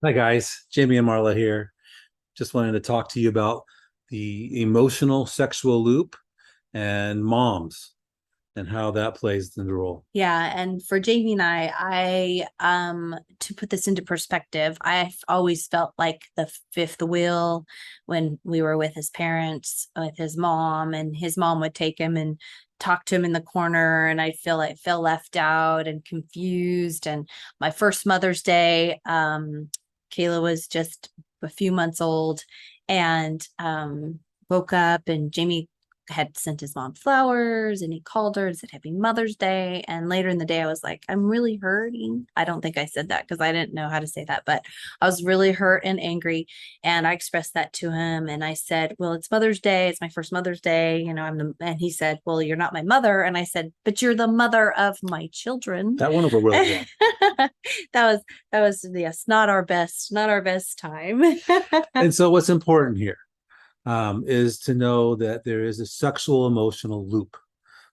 Hi guys, Jami and Marla here. Just wanted to talk to you about the emotional sexual loop and moms and how that plays in the role. Yeah, and for Jamie and I to put this into perspective, I've always felt like the fifth wheel when we were with his parents, with his mom, and his mom would take him and talk to him in the corner, and I feel left out and confused. And my first Mother's Day, Kayla was just a few months old, and woke up, and Jamie had sent his mom flowers, and he called her and said happy Mother's Day. And later in the day I was like, I'm really hurting. I don't think I said that because I didn't know how to say that, but I was really hurt and angry, and I expressed that to him. And I said, well, it's Mother's Day, it's my first Mother's Day, and he said, well, you're not my mother. And I said, but you're the mother of my children. That went over really well. that was yes, not our best time. And so what's important here is to know that there is a sexual emotional loop,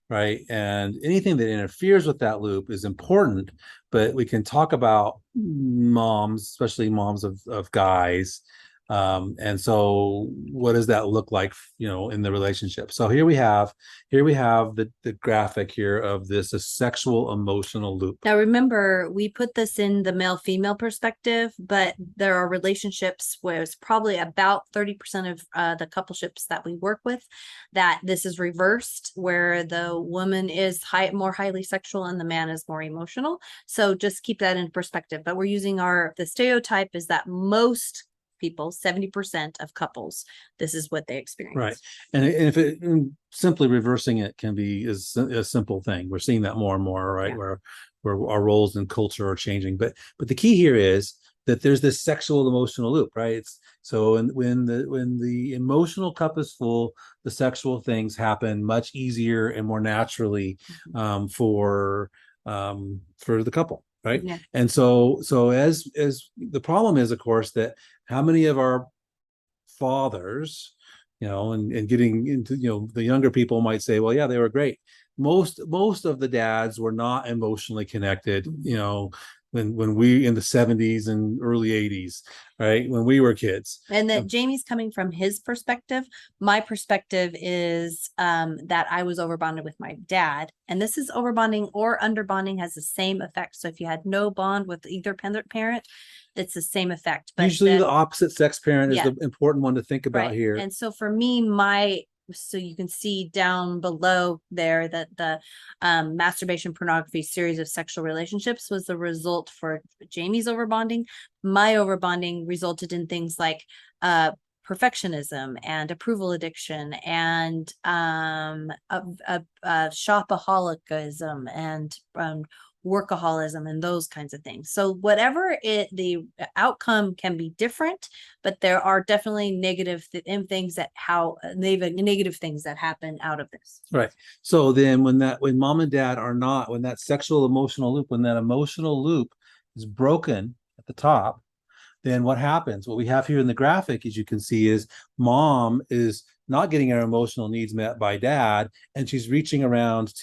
right? And anything that interferes with that loop is important, but we can talk about moms, especially moms of guys. And so what does that look like, in the relationship? So here we have the graphic here of this a sexual emotional loop. Now, remember, we put this in the male female perspective, but there are relationships where it's probably about 30% of the coupleships that we work with that this is reversed, where the woman is more highly sexual and the man is more emotional. So just keep that in perspective. But we're using the stereotype is that most people, 70% of couples, this is what they experience. Right. And if it simply reversing it can be a simple thing. We're seeing that more and more, right? Yeah. Where our roles in culture are changing. But the key here is that there's this sexual emotional loop, right? It's so when the emotional cup is full, the sexual things happen much easier and more naturally for the couple, right? Yeah. And so as the problem is, of course, that how many of our fathers, and getting into, the younger people might say, well, yeah, they were great. Most of the dads were not emotionally connected, when we in the 70s and early 80s, right? When we were kids. And that Jamie's coming from his perspective. My perspective is that I was overbonded with my dad. And this is overbonding or underbonding has the same effect. So if you had no bond with either parent, it's the same effect. But Usually the opposite sex parent is yeah, the important one to think about right. here. And so for me, so you can see down below there that the masturbation, pornography, series of sexual relationships was the result for Jamie's overbonding. My overbonding resulted in things like perfectionism and approval addiction and shopaholicism and workaholism and those kinds of things. So the outcome can be different, but there are definitely negative things negative things that happen out of this. Right. So then when mom and dad are not, when that sexual emotional loop, when that emotional loop is broken at the top, then what happens? What we have here in the graphic, as you can see, is mom is not getting her emotional needs met by dad, and she's reaching around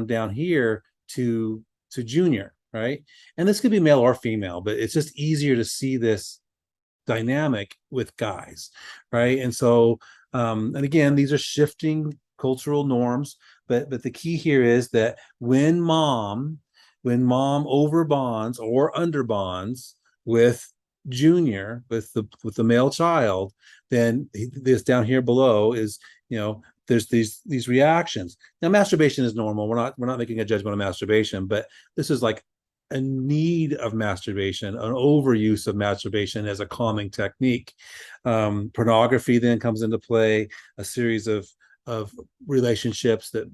down here to junior, right? And this could be male or female, but it's just easier to see this dynamic with guys, right? And so, and again, these are shifting cultural norms, but the key here is that when mom overbonds or underbonds with junior, with the male child, then this down here below is, there's these reactions. Now masturbation is normal. We're not making a judgment on masturbation, but this is like a need of masturbation, an overuse of masturbation as a calming technique. Pornography then comes into play, a series of relationships that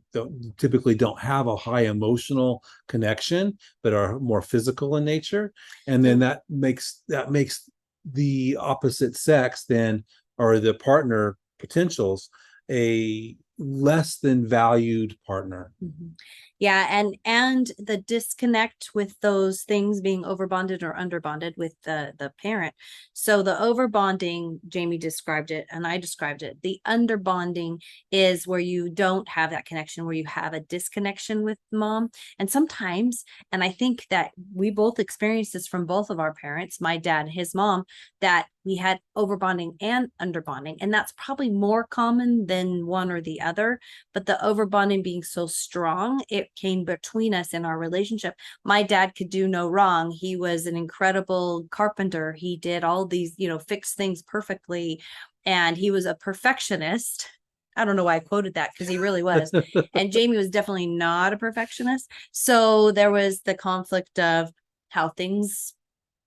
typically don't have a high emotional connection, but are more physical in nature. And then that makes the opposite sex then, or the partner potentials, a less than valued partner. Mhm. Yeah, and the disconnect with those things being overbonded or underbonded with the parent. So the overbonding, Jamie described it, and I described it. The underbonding is where you don't have that connection, where you have a disconnection with mom. And sometimes, and I think that we both experienced this from both of our parents, my dad and his mom, that we had overbonding and underbonding, and that's probably more common than one or the other. But the overbonding being so strong, it came between us in our relationship. My dad could do no wrong. He was an incredible carpenter. He did all these, fix things perfectly, and he was a perfectionist. I don't know why I quoted that, because he really was. And Jamie was definitely not a perfectionist. So there was the conflict of how things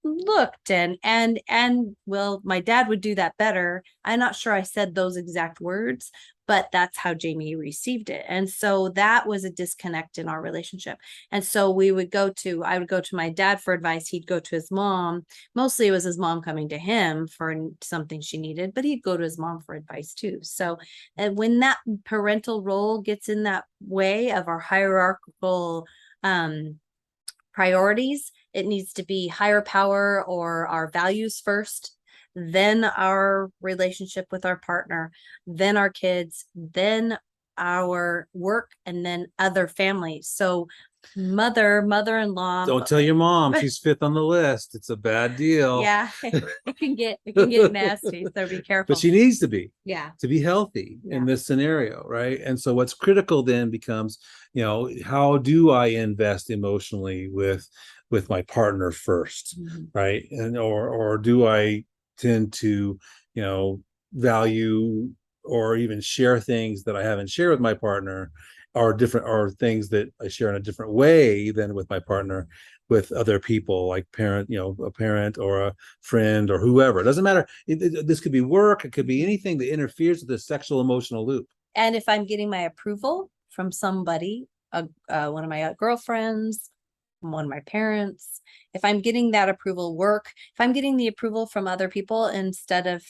looked, and well, my dad would do that better. I'm not sure I said those exact words, but that's how Jamie received it. And so that was a disconnect in our relationship. And so I would go to my dad for advice. He'd go to his mom. Mostly it was his mom coming to him for something she needed, but he'd go to his mom for advice too. So, and when that parental role gets in that way of our hierarchical priorities, it needs to be higher power or our values first, then our relationship with our partner, then our kids, then our work, and then other families. So mother-in-law. Don't tell your mom she's fifth on the list. It's a bad deal. Yeah, it can get nasty. So be careful. But she needs to be. Yeah. To be healthy Yeah. in this scenario, right? And so what's critical then becomes, how do I invest emotionally with my partner first, right? And or do I tend to, value or even share things that I haven't shared with my partner, or different, or things that I share in a different way than with my partner with other people, like a parent or a friend or whoever. It doesn't matter. This could be work. It could be anything that interferes with the sexual emotional loop. And if I'm getting my approval from somebody, one of my girlfriends, one of my parents, if I'm getting that approval if I'm getting the approval from other people instead of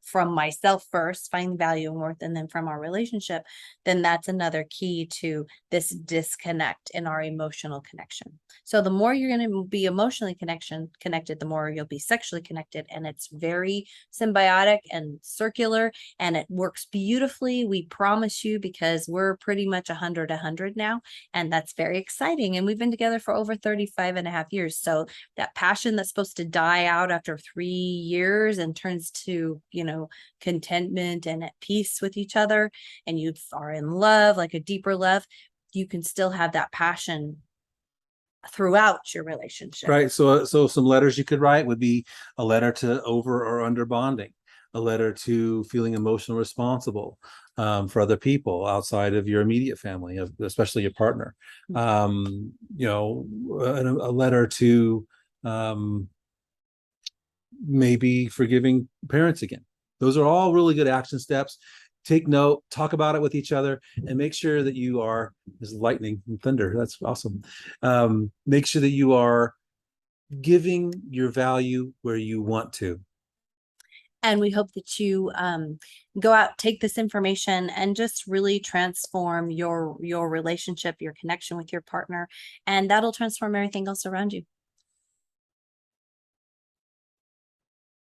from myself first, finding value and worth, and then from our relationship, then that's another key to this disconnect in our emotional connection. So the more you're going to be emotionally connected, the more you'll be sexually connected. And it's very symbiotic and circular, and it works beautifully. We promise you, because we're pretty much 100 now. And that's very exciting. And we've been together for over 35 and a half years. So that passion that's supposed to die out after 3 years and turns to, contentment and at peace with each other, and you are in love, like a deeper love, you can still have that passion throughout your relationship. Right. So some letters you could write would be a letter to over or under bonding, a letter to feeling emotionally responsible for other people outside of your immediate family, especially your partner. A letter to maybe forgiving parents again. Those are all really good action steps. Take note, talk about it with each other, and make sure that you are, there's lightning and thunder. That's awesome. Make sure that you are giving your value where you want to. And we hope that you go out, take this information, and just really transform your relationship, your connection with your partner, and that'll transform everything else around you.